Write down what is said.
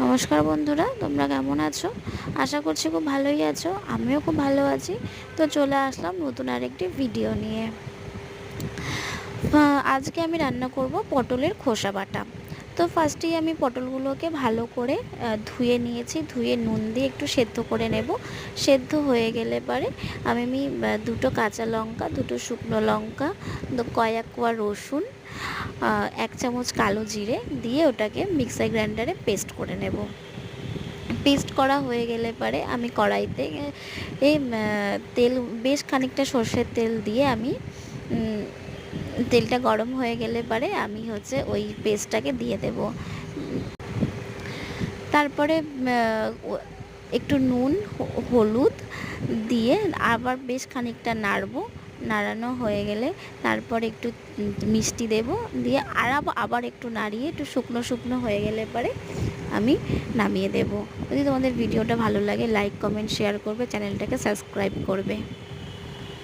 নমস্কার বন্ধুরা, তোমরা কেমন আছো? আশা করছি খুব ভালোই আছো। আমিও খুব ভালো আছি। তো চলে আসলাম নতুন আরেকটি ভিডিও নিয়ে। আজকে আমি রান্না করব পটলের খোসা বাটা। তো ফার্স্টেই আমি পটলগুলোকে ভালো করে ধুয়ে নিয়েছি। ধুয়ে নুন দিয়ে একটু সেদ্ধ করে নেব। সেদ্ধ হয়ে গেলে পরে আমি দুটো কাঁচা লঙ্কা, দুটো শুকনো লঙ্কা, কয়েক কোয়া রসুন, 1 চামচ কালো জিরে দিয়ে ওটাকে মিক্সার গ্রাইন্ডারে পেস্ট করে নেব। পেস্ট করা হয়ে গেলে পরে আমি কড়াইতে তেল, বেশ খানিকটা সর্ষের তেল দিয়ে আমি তেলটা গরম হয়ে গেলে পরে আমি ওই পেস্টটাকে দিয়ে দেব। তারপরে একটু নুন, হলুদ দিয়ে আবার বেশ খানিকটা নাড়বো। নাড়ানো হয়ে গেলে তারপর একটু মিষ্টি দেব, দিয়ে আবার একটু নাড়িয়ে একটু শুকনো শুকনো হয়ে গেলে পরে আমি নামিয়ে দেব। যদি তোমাদের ভিডিওটা ভালো লাগে লাইক, কমেন্ট, শেয়ার করবে, চ্যানেলটাকে সাবস্ক্রাইব করবে।